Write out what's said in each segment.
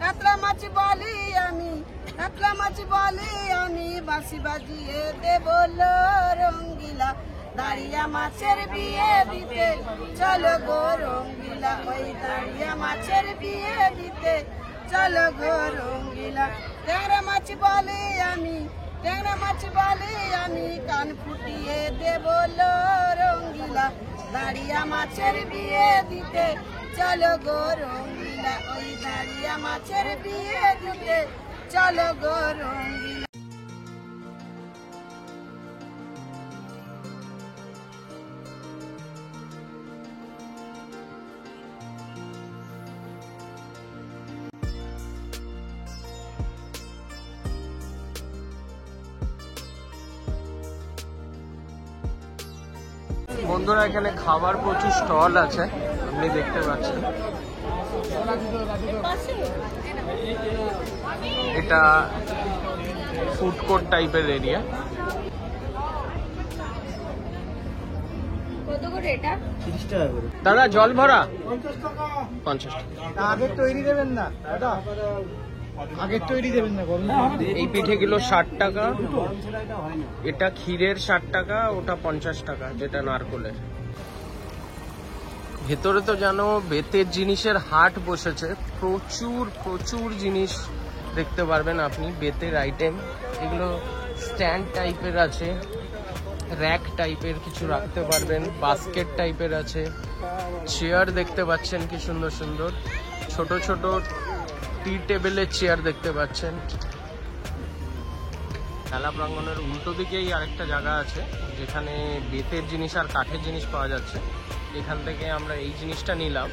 কাতলা মাছ বলি আমি, কাতলা মাছ বলি আমি, বাঁশি বাজিয়ে দেব রঙ্গিলা। দাঁড়িয়া মাছের বিয়ে দিতে চলো গো রঙ্গিলা, ওই দাঁড়িয়া মাছের বিয়ে দিতে চলো গো রঙ্গিলা। ট্যাংরা মাছ বলি আমি, ট্যাংরা মাছ বলি আমি, কান ফুটিয়ে দেব রঙ্গিলা। দাঁড়িয়া মাছের বিয়ে দিতে চলো গো রঙ্গিলা, ওই দাঁড়িয়া মাছের বিয়ে দিতে চলো গো রঙ্গিলা। বন্ধুরা এখানে খাবার প্রচুর স্টল আছে, আপনি দেখতে পাচ্ছেন। এটা ফুড কোর্ট টাইপের এরিয়া। দাদা জল ভরা 50 টাকা। আগের তৈরি দেবেন না দাদা, আগের তৈরি দেবেন না। এই পিঠে কিলো 60 টাকা, এটা ক্ষীরের 60 টাকা, ওটা 50 টাকা যেটা নারকলের। ভেতরে তো জানো বেতের জিনিসের হাট বসেছে, প্রচুর প্রচুর জিনিস দেখতে পারবেন আপনি, বেতের আইটেম। এগুলো স্ট্যান্ড টাইপের আছে, র্যাক টাইপের কিছু রাখতে পারবেন, বাস্কেট টাইপের আছে, চেয়ার দেখতে পাচ্ছেন কি সুন্দর সুন্দর, ছোট ছোট টি টেবিলের চেয়ার দেখতে পাচ্ছেন। মেলা প্রাঙ্গণের উল্টো দিকেই আরেকটা জায়গা আছে যেখানে বেতের জিনিস আর কাঠের জিনিস পাওয়া যাচ্ছে। এখান থেকে আমরা এই জিনিসটা নিলাম।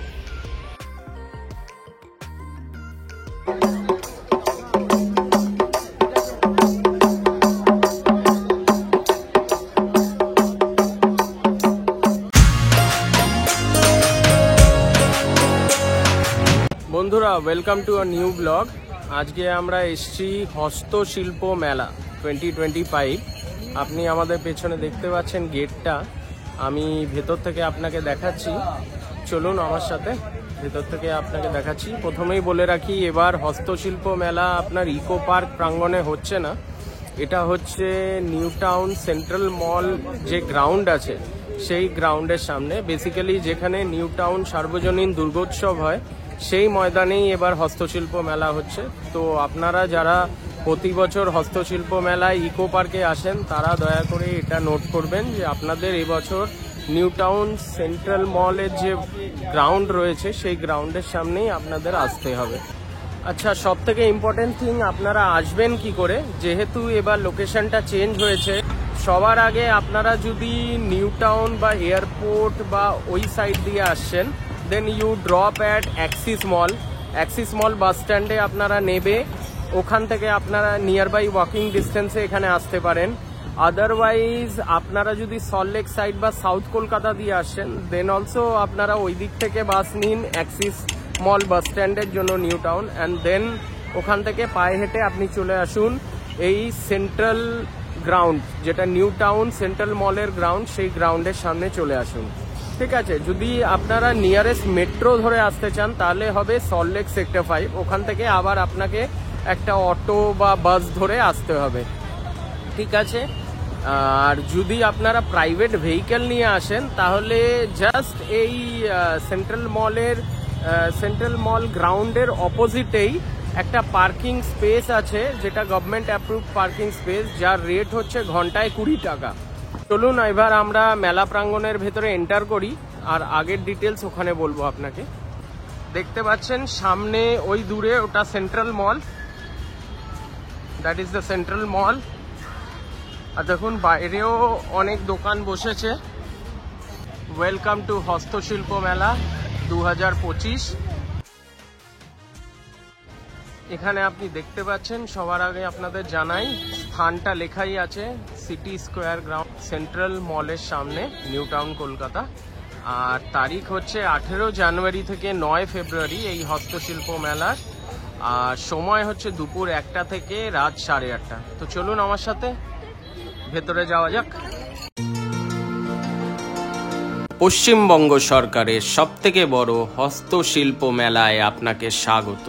বন্ধুরা welcome to a new blog. আজকে আমরা এসেছি হস্তশিল্প মেলা 2025। আপনি আমাদের পেছনে দেখতে পাচ্ছেন গেটটা, আমি ভেতর থেকে আপনাকে দেখাচ্ছি, চলুন আমার সাথে ভেতর থেকে আপনাকে দেখাচ্ছি। প্রথমেই বলে রাখি, এবার হস্তশিল্প মেলা আপনার ইকো পার্ক প্রাঙ্গণে হচ্ছে না, এটা হচ্ছে নিউ টাউন সেন্ট্রাল মল যে গ্রাউন্ড আছে সেই গ্রাউন্ডের সামনে, বেসিক্যালি যেখানে নিউ টাউন সার্বজনীন দুর্গোৎসব হয় সেই ময়দানেই এবার হস্তশিল্প মেলা হচ্ছে। তো আপনারা যারা প্রতি বছর হস্তশিল্প মেলায় ইকো পার্কে আসেন তারা দয়া করে এটা নোট করবেন যে আপনাদের এবছর নিউ টাউন সেন্ট্রাল মলের যে গ্রাউন্ড রয়েছে সেই গ্রাউন্ডের সামনেই আপনাদের আসতে হবে। আচ্ছা, সব থেকে ইম্পর্টেন্ট থিং, আপনারা আসবেন কি করে, যেহেতু এবার লোকেশনটা চেঞ্জ হয়েছে। সবার আগে আপনারা যদি নিউ টাউন বা এয়ারপোর্ট বা ওই সাইড দিয়ে আসছেন, then you drop at Axis Mall. Axis Mall bus স্ট্যান্ডে আপনারা নেবে, ওখান থেকে আপনারা নিয়ারবাই ওয়াকিং ডিস্টেন্সে এখানে আসতে পারেন। আদারওয়াইজ আপনারা যদি সল্টলেক সাইড বা সাউথ কলকাতা দিয়ে আসেন, দেন অলসো আপনারা ওই দিক থেকে বাস নিন অ্যাক্সিস মল বাস স্ট্যান্ডের জন্য নিউ টাউন, অ্যান্ড দেন ওখান থেকে পায়ে হেঁটে আপনি চলে আসুন এই সেন্ট্রাল গ্রাউন্ড, যেটা নিউ টাউন সেন্ট্রাল মলের গ্রাউন্ড, সেই গ্রাউন্ডের সামনে চলে আসুন। ঠিক আছে, যদি আপনারা নিয়ারেস্ট মেট্রো ধরে আসতে চান তাহলে হবে সল্টলেক সেক্টর 5, ওখান থেকে আবার আপনাকে একটা অটো বা বাস ধরে আসতে হবে। ঠিক আছে, আর যদি আপনারা প্রাইভেট ভেহিকেল নিয়ে আসেন তাহলে জাস্ট এই সেন্ট্রাল মল গ্রাউন্ডের অপোজিটেই একটা পার্কিং স্পেস আছে, যেটা গভর্নমেন্ট অ্যাপ্রুভ পার্কিং স্পেস, যার রেট হচ্ছে ঘন্টায় 20 টাকা। চলুন এবার আমরা মেলা প্রাঙ্গণের ভেতরে এন্টার করি, আর আগের ডিটেলস ওখানে বলবো আপনাকে। দেখতে পাচ্ছেন সামনে ওই দূরে, ওটা Central Mall, that is the Central Mall. আর দেখুন বাইরেও অনেক দোকান বসেছে। ওয়েলকাম টু হস্তশিল্প মেলা 2025। এখানে আপনি দেখতে পাচ্ছেন, সবার আগে আপনাদের জানাই স্থানটা লেখাই আছে সিটি স্কোয়ার গ্রাউন্ড সেন্ট্রাল মলের সামনে, নিউ টাউন কলকাতা। আর তারিখ হচ্ছে 18 জানুয়ারি থেকে 9 ফেব্রুয়ারি এই হস্তশিল্প মেলার, আর সময় হচ্ছে দুপুর 1টা থেকে রাত 8:30। তো চলুন আমার সাথে ভেতরে যাওয়া যাক। পশ্চিমবঙ্গ সরকারের সবথেকে বড় হস্তশিল্প মেলায় আপনাকে স্বাগত।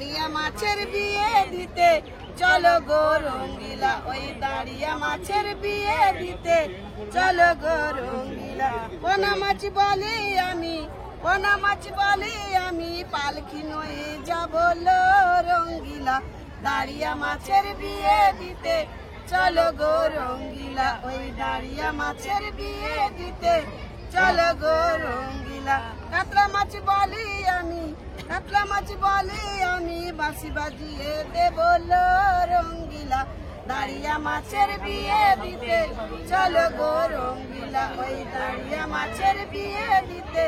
দাঁড়িয়া মাছের বিয়ে দিতে চলো গো রঙ্গিলা, ওই দাঁড়িয়া মাছের বিয়ে দিতে চলো গো রঙ্গিলা। পোনা মাছ বলি আমি, পোনা মাছ বলি আমি, পালকি নয়ে যাব লো রঙ্গিলা, দাঁড়িয়া মাছের বিয়ে দিতে চলো গো রঙ্গিলা, ওই দাঁড়িয়া মাছের বিয়ে দিতে চলো গো রঙ্গিলা। কাতলা মাছ বলি আমি, কাতলা মাছ বলি আমি, বাঁশি বাজিয়ে দেব লো রঙ্গিলা, দাঁড়িয়া মাছের বিয়ে দিতে চলো গো রঙ্গিলা, ওই দাঁড়িয়া মাছের বিয়ে দিতে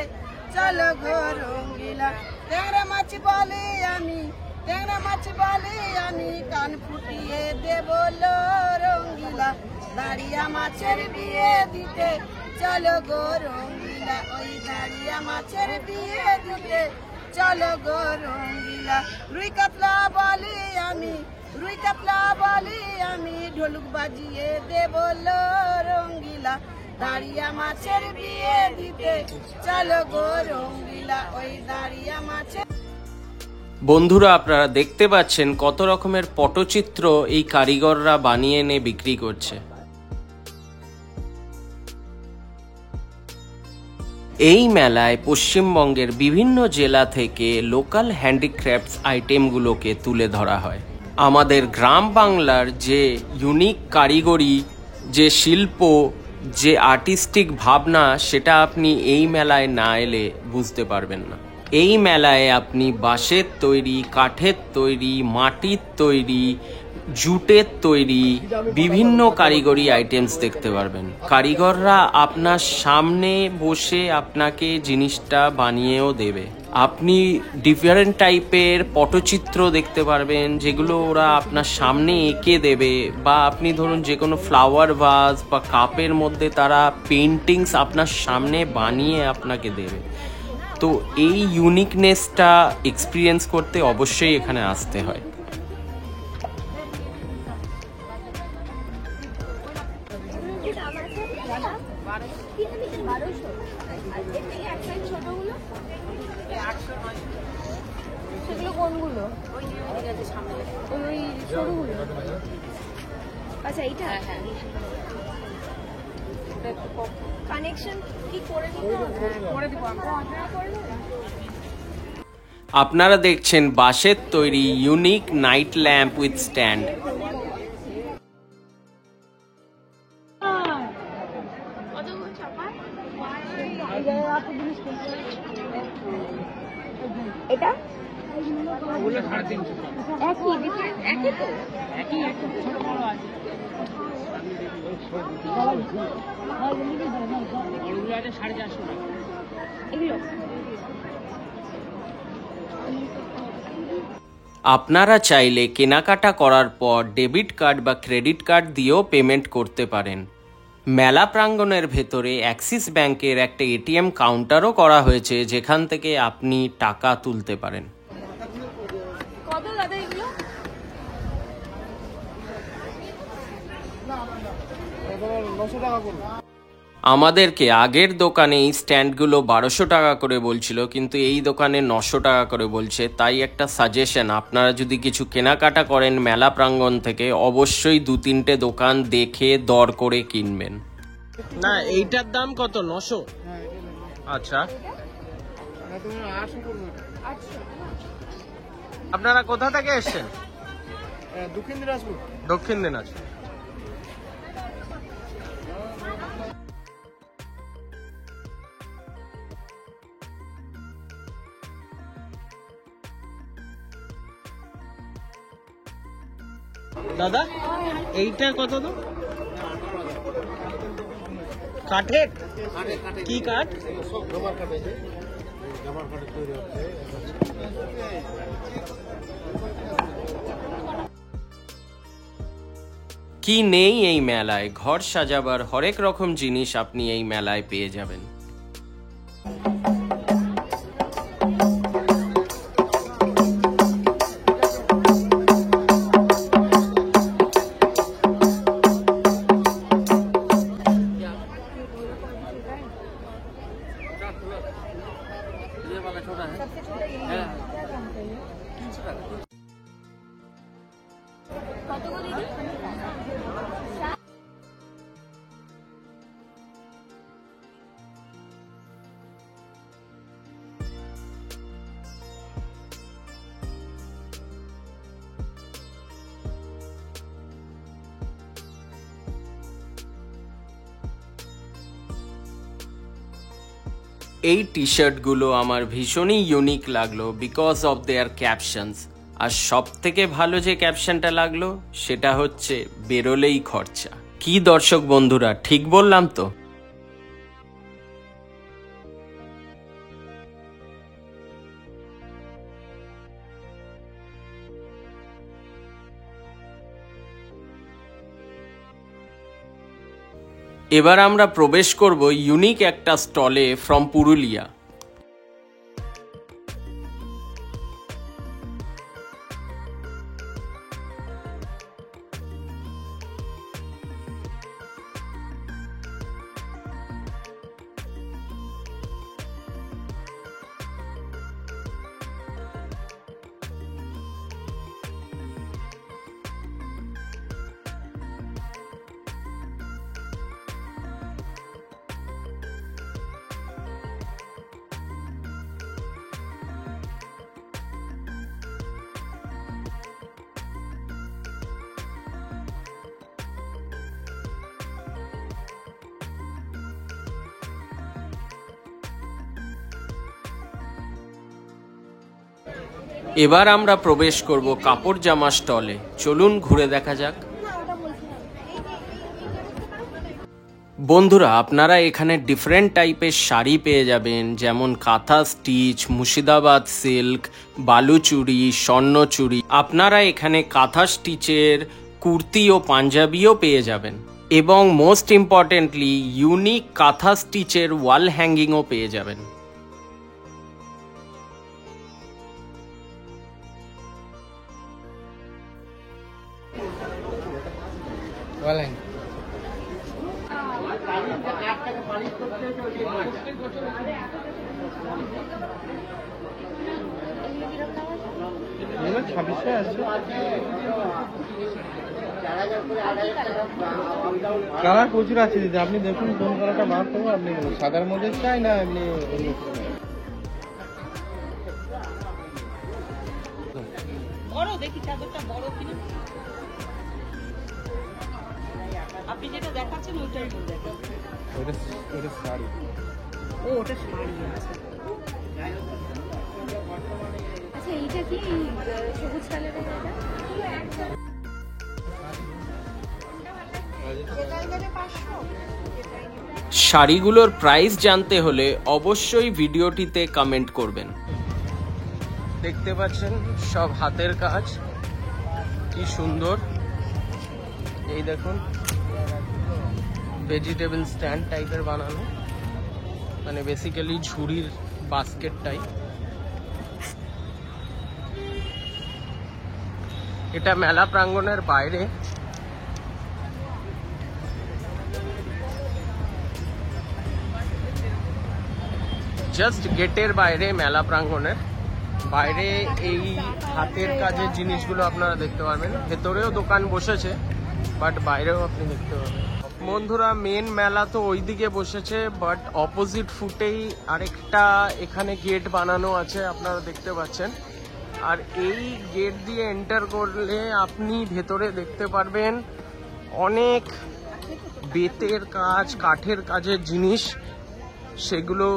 চলো গো রঙ্গিলা। ট্যাংরা মাছ বলি আমি, ট্যাংরা মাছ বলি আমি, কান ফুটিয়ে দেব লো রঙ্গিলা, দাঁড়িয়া মাছের বিয়ে দিতে চলো গো রঙ্গিলা, ওই দাঁড়িয়া মাছের বিয়ে দিতে চলো গো রঙ্গিলা। রুই কাতলা বলি আমি, রুই কাতলা বলি আমি, ঢোলক বাজিয়ে দেব লো রঙ্গিলা, দাঁড়িয়া মাছের বিয়ে দিতে চলো গো রঙ্গিলা, ওই দাঁড়িয়া মাছের। বন্ধুরা, আপনারা দেখতে পাচ্ছেন কত রকমের পটচিত্র এই কারিগররা বানিয়ে এনে বিক্রি করছে। এই মেলায় পশ্চিমবঙ্গের বিভিন্ন জেলা থেকে লোকাল হ্যান্ডিক্রাফটস আইটেমগুলোকে তুলে ধরা হয়। আমাদের গ্রাম বাংলার যে ইউনিক কারিগরি, যে শিল্প, যে আর্টিস্টিক ভাবনা, সেটা আপনি এই মেলায় না এলে বুঝতে পারবেন না। এই মেলায় আপনি বাঁশের তৈরি, কাঠের তৈরি, মাটির তৈরি, জুটের তৈরি বিভিন্ন কারিগরি আইটেমস দেখতে পারবেন। কারিগররা আপনার সামনে বসে আপনাকে জিনিসটা বানিয়েও দেবে। আপনি ডিফারেন্ট টাইপের পটচিত্র দেখতে পারবেন, যেগুলো ওরা আপনার সামনে এঁকে দেবে, বা আপনি ধরুন যে কোনো ফ্লাওয়ার ভাস বা কাপের মধ্যে তারা পেন্টিংস আপনার সামনে বানিয়ে আপনাকে দেবে। তো এই ইউনিকনেসটা এক্সপিরিয়েন্স করতে অবশ্যই এখানে আসতে হয়। সেগুলো কোনগুলো? ওই সরুগুলো। আচ্ছা, এইটা কানেকশন কি করে দিতে হবে? করে দিব আমরা। আপনারা দেখছেন বাঁশের তৈরি unique night lamp with stand. এটা একই তো, একই ছোট বড় আছে। এগুলো আছে 450 টাকা। এগুলো আপনারা চাইলে কেনাকাটা করার পর ডেবিট কার্ড বা ক্রেডিট কার্ড দিয়েও পেমেন্ট করতে পারেন। মেলা প্রাঙ্গণের ভেতরে অ্যাক্সিস ব্যাংকের একটা এটিএম কাউন্টারও করা হয়েছে, যেখান থেকে আপনি টাকা তুলতে পারেন। কত দাদা এগুলো? আমাদেরকে আগের দোকানে এই স্ট্যান্ডগুলো 1200 টাকা করে বলছিল, কিন্তু এই দোকানে 900 টাকা করে বলছে। তাই একটা সাজেশন, আপনারা যদি কিছু কেনাকাটা করেন মেলা প্রাঙ্গণ থেকে, অবশ্যই 2-3টে দোকান দেখে দর করে কিনবেন। না, এইটার দাম কত? 900। আচ্ছা, আপনারা কোথা থেকে এসেছেন? দক্ষিণ দিনাজপুর। দক্ষিণ দিনাজপুর। দাদা, এইটা কত দাম? কাঠের? কি কাঠ? কি নেই এই মেলায়? ঘর সাজাবার হরেক রকম জিনিস আপনি এই মেলায় পেয়ে যাবেন। কত করে দিদি? এই টি শার্টগুলো আমার ভীষণই ইউনিক লাগলো বিকজ অফ দেয়ার ক্যাপশনস। আর সব থেকে ভালো যে ক্যাপশনটা লাগলো সেটা হচ্ছে বেরোলেই খরচা। কি দর্শক বন্ধুরা, ঠিক বললাম তো? এবার আমরা প্রবেশ করব ইউনিক একটা স্টলে ফ্রম পুরুলিয়া। এবার আমরা প্রবেশ করব কাপড় জামা স্টলে। চলুন ঘুরে দেখা যাক। বন্ধুরা, আপনারা এখানে ডিফারেন্ট টাইপের শাড়ি পেয়ে যাবেন, যেমন কাঁথা স্টিচ, মুর্শিদাবাদ সিল্ক, বালুচুরি, স্বর্ণচুরি। আপনারা এখানে কাঁথা স্টিচের কুর্তি ও পাঞ্জাবিও পেয়ে যাবেন, এবং মোস্ট ইম্পর্টেন্টলি ইউনিক কাঁথা স্টিচের ওয়াল হ্যাঙ্গিংও পেয়ে যাবেন। কালার প্রচুর আছে দিদি, আপনি দেখুন কোন কালারটা বার করবো। আপনি সাদার মধ্যে চাই না এমনি বড় দেখি চাদরটা বড় কিনা। আপনি যেটা দেখাচ্ছেন ওইটাই দেখাচ্ছেন। ওটা শাড়ি। ও ওটা শাড়ি আছে। আচ্ছা এইটা কি সবুজ কালারের এটা? শাড়িগুলোর প্রাইস জানতে হলে অবশ্যই ভিডিওটিতে কমেন্ট করবেন। দেখতে পাচ্ছেন সব হাতের কাজ, কি সুন্দর। এই দেখুন ভেজিটেবল স্ট্যান্ড টাইপের বানানো, মানে বেসিক্যালি ঝুড়ির বাস্কেট টাইপ। এটা মেলা প্রাঙ্গণের বাইরে। জাস্ট গেটের বাইরে, মেলা প্রাঙ্গণের বাইরে এই হাতের কাজের জিনিসগুলো আপনারা দেখতে পারবেন। ভেতরেও দোকান বসেছে, বাট বাইরেও আপনি দেখতে পাবেন। বন্ধুরা, মেন মেলা তো ওইদিকে বসেছে, বাট অপোজিট ফুটেই আরেকটা এখানে গেট বানানো আছে, আপনারা দেখতে পাচ্ছেন। আর এই গেট দিয়ে এন্টার করলে আপনি ভেতরে দেখতে পারবেন অনেক বেতের কাজ, কাঠের কাজের জিনিস, সেগুলো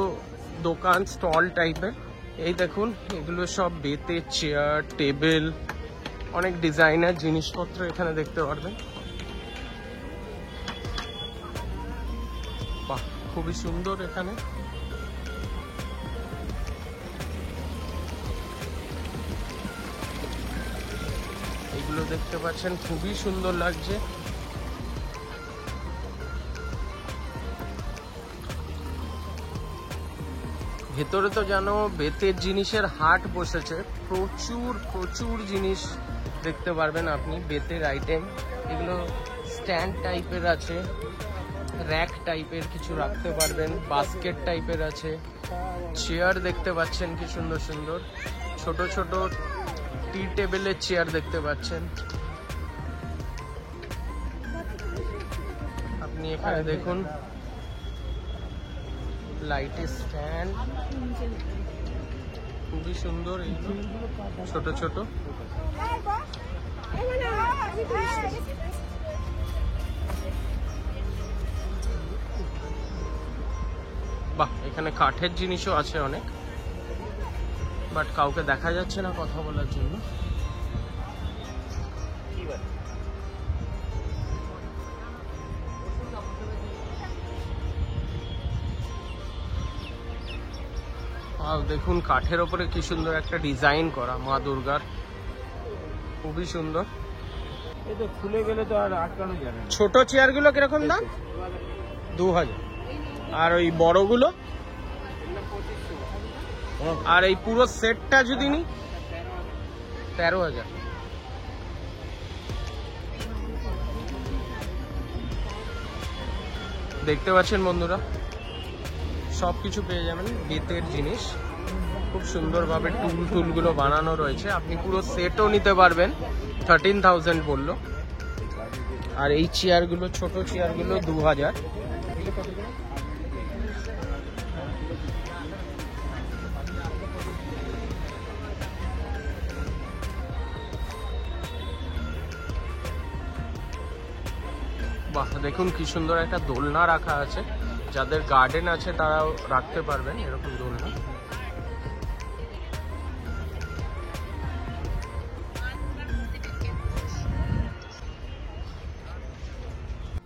দোকান স্টল টাইপের। এই দেখুন এগুলো সব বেতের চেয়ার, টেবিল, অনেক ডিজাইনার জিনিসপত্র এখানে দেখতে পারবেন। বাহ, খুবই সুন্দর। এখানে এগুলো দেখতে পাচ্ছেন, খুবই সুন্দর লাগছে। ভেতরে তো জানো বেতের জিনিসের হাট বসেছে, প্রচুর প্রচুর জিনিস দেখতে পারবেন আপনি, বেতের আইটেম। এগুলো স্ট্যান্ড টাইপের আছে, র্যাক টাইপের কিছু রাখতে পারবেন, বাস্কেট টাইপের আছে, চেয়ার দেখতে পাচ্ছেন কি সুন্দর সুন্দর, ছোট ছোট ছোট টি টেবিলের চেয়ার দেখতে পাচ্ছেন আপনি। এখানে দেখুন লাইটের স্ট্যান্ড, খুবই সুন্দর। এই ছোট ছোট বাহ, এখানে কাঠের জিনিসও আছে অনেক, বাট কাউকে দেখা যাচ্ছে না কথা বলার জন্য। দেখুন কাঠের ওপরে কি সুন্দর একটা ডিজাইন করা মা দুর্গার, খুবই সুন্দর। খুলে গেলে তো আর আটকানো যাবে না। ছোট চেয়ার গুলো কিরকম দাম? 2000। আর ওই বড়গুলো? আর এই পুরো সেটটা যদি নি 13,000। দেখতে পাচ্ছেন বন্ধুরা, সবকিছু পেয়ে যাবেন বেতের জিনিস, খুব সুন্দরভাবে টুলগুলো বানানো রয়েছে। আপনি পুরো সেটও নিতে পারবেন, 13,000 বললো। আর এই চেয়ারগুলো, ছোট চেয়ারগুলো 2000। বাহ, দেখুন কি সুন্দর একটা দোলনা রাখা আছে। যাদের গার্ডেন আছে তারাও রাখতে পারবেন এরকম দোলনা।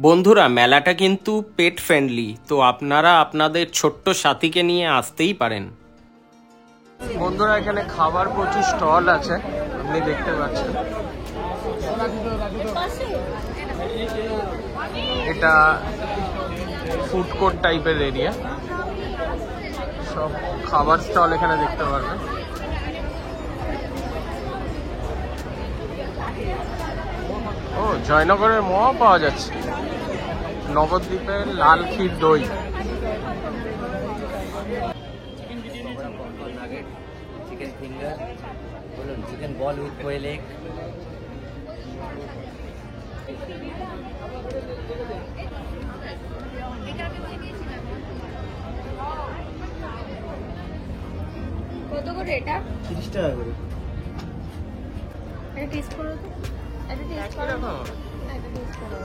বন্ধুরা, মেলাটা কিন্তু পেট ফ্রেন্ডলি, তো আপনারা আপনাদের ছোট্ট সাথীকে নিয়ে আসতেই পারেন। বন্ধুরা, এখানে খাবার প্রচুর স্টল আছে, আপনি দেখতে পাচ্ছেন। এটা ফুড কোর্ট টাইপের এরিয়া, সব খাবার স্টল এখানে দেখতে পারবেন। ও, জয়নগরের মোয়া পাওয়া যাচ্ছে, নবদ্বীপের লাল ক্ষীর দই। চিকেন ফিঙ্গার, বলুন chicken ball with quail egg. কত করে এটা? 30 টাকা করে। এটা টেস্ট করো তো, এটা টেস্ট করো। কিরকম? এটা টেস্ট করো।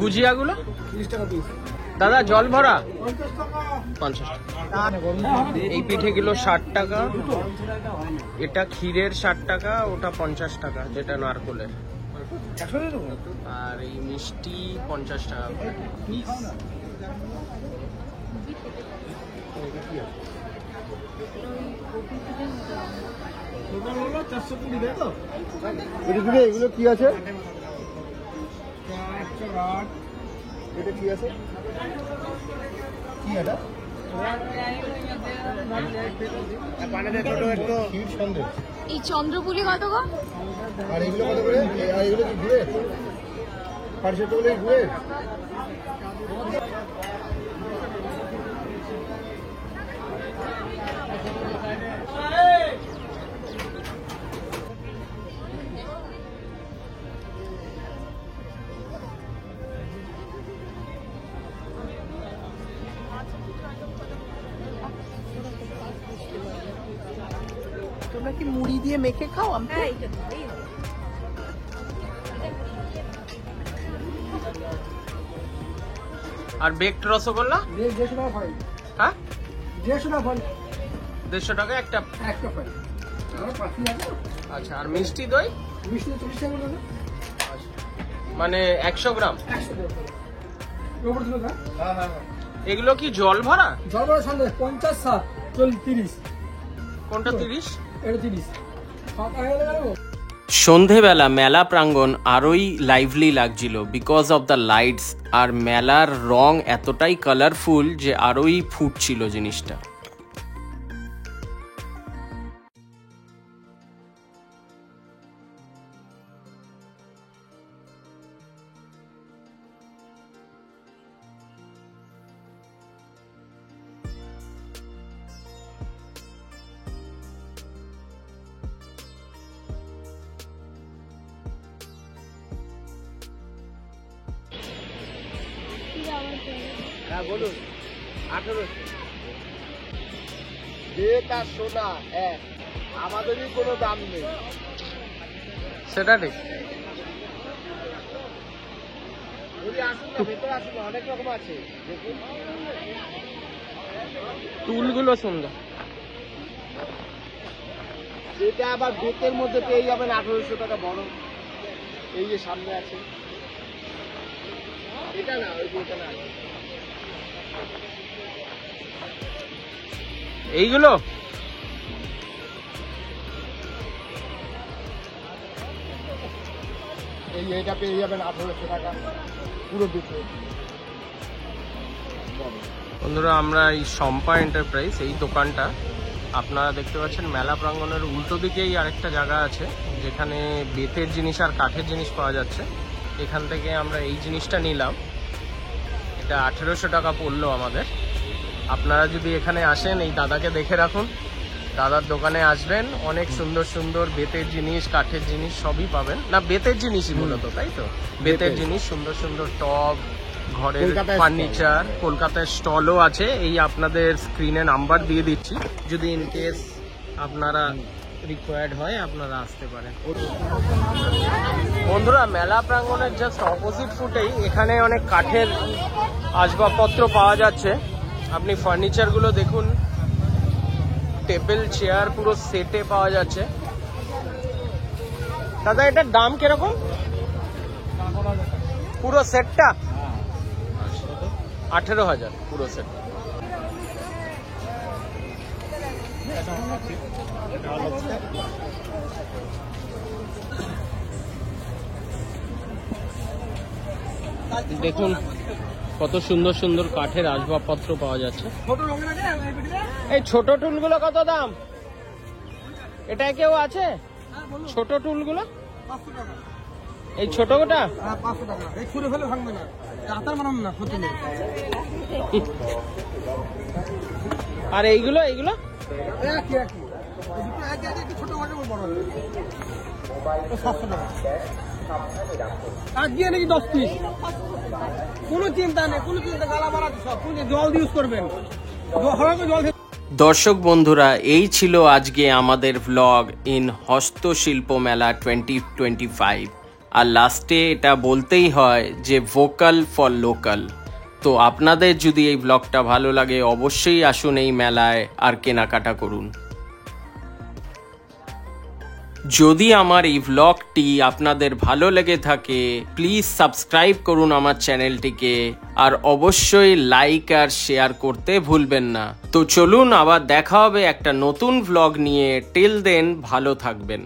গুজিয়াগুলো 30 টাকা পিস। দাদা জল ভরা 50 টাকা। এই পিঠেগুলো 60 টাকা, এটা ক্ষীরের 60 টাকা, ওটা 50 টাকা যেটা নারকলের। আর এই মিষ্টি 50 টাকা পিস। এগুলো কি আছে? এটা কি আছে? কি এটা? এই চন্দ্রপুলি কত গো? আর এগুলো কত করে? আর এগুলো কি ঘুরে? 500 টাকা করে ঘুরে? তোমরা কি মুড়ি দিয়ে মেখে খাও? আর বেকড রসগোল্লা? 150 টাকা ফাইল। হ্যাঁ, 150 টাকা ফাইল। 150 টাকা একটা। একটা ফাইল। আর পাখি আছে? আচ্ছা, আর মিষ্টি দই? মিষ্টি 40 টাকা করে। মানে 100 গ্রাম? 100 টাকা। ওপর দিলো না? হ্যাঁ হ্যাঁ। এগুলো কি জল ভরা? জলবড়া সন্দেশ 50 60 30। কোনটা 30? সন্ধেবেলা মেলা প্রাঙ্গণ আরোই লাইভলি লাগছিল বিকজ অফ দ্য লাইটস, আর মেলার রং এতটাই কালারফুল যে আরোই ফুটছিল জিনিসটা। হ্যাঁ বলুন। 1800 বেত আর সোনা এক, আমাদেরই কোনো দাম নেই। সেটা ঠিক। আসুন না, ভেতরে আসুন, অনেক রকম আছে দেখুন। টুলগুলো সুন্দর। এটা আবার বেতের মধ্যে পেয়ে যাবেন 1800 টাকা বড়। এই যে সামনে আছে, এটা না, ওই যে এটা না। এইগুলো এইটা পেয়ে যাবেন 1800 টাকা পুরো বেতে। বন্ধুরা, আমরা এই শম্পা এন্টারপ্রাইজ, এই দোকানটা আপনারা দেখতে পাচ্ছেন মেলা প্রাঙ্গণের উল্টো দিকেই আরেকটা জায়গা আছে যেখানে বেতের জিনিস আর কাঠের জিনিস পাওয়া যাচ্ছে। এখান থেকে আমরা এই জিনিসটা নিলাম, এটা 1800 টাকা পড়লো আমাদের। আপনারা যদি এখানে আসেন, এই দাদাকে দেখে রাখুন, দাদার দোকানে আসবেন, অনেক সুন্দর সুন্দর বেতের জিনিস, কাঠের জিনিস সবই পাবেন। না, বেতের জিনিসই মূলত, তাই তো? বেতের জিনিস, সুন্দর সুন্দর টব, ঘরের ফার্নিচার, কলকাতায় স্টলও আছে। এই আপনাদের স্ক্রিনে নাম্বার দিয়ে দিচ্ছি, যদি ইন কেস আপনারা রিকোয়ার্ড হয় আপনারা আসতে পারেন। বন্ধুরা, মেলা প্রাঙ্গণের জাস্ট অপোজিট ফুটেই এখানে অনেক কাঠের আসবাবপত্র পাওয়া যাচ্ছে। আপনি ফার্নিচারগুলো দেখুন, টেবিল চেয়ার পুরো সেটে পাওয়া যাচ্ছে। দাদা, এটার দাম কিরকম? পুরো সেটটা 18,000 পুরো সেট। দেখুন কত সুন্দর সুন্দর কাঠের আসবাবপত্র পাওয়া যাচ্ছে। এই ছোট টুলগুলো কত দাম? এটা কেউ আছে ছোট টুলগুলো? এই ছোট গোটা 500 টাকা। এই ছুঁড়ে ফেলে ভাঙবে না, আতার বানানো না, ক্ষতি নেই। আর এইগুলো এইগুলো একই একই, একই ছোট বড় বড় 700 টাকা। আর দিয়ে নাকি 10 পিস, কোনো চিন্তা নেই, কোনো চিন্তা, গালা মারা সব জল ইউজ করবেন, জল। দর্শক বন্ধুরা, এই ছিল আজকে আমাদের ভ্লগ ইন হস্তশিল্প মেলা 2025। আর লাস্টে এটা বলতেই হয় যে ভোকাল ফর লোকাল। তো আপনাদের যদি এই ভ্লগটা ভালো লাগে অবশ্যই আসুন এই মেলায় আর কেনাকাটা করুন। যদি আমার এই ভ্লগটি আপনাদের ভালো লেগে থাকে প্লিজ সাবস্ক্রাইব করুন আমার চ্যানেলটিকে, আর অবশ্যই লাইক আর শেয়ার করতে ভুলবেন না। তো চলুন, আবার দেখা হবে একটা নতুন ভ্লগ নিয়ে। টিল দেন ভালো থাকবেন।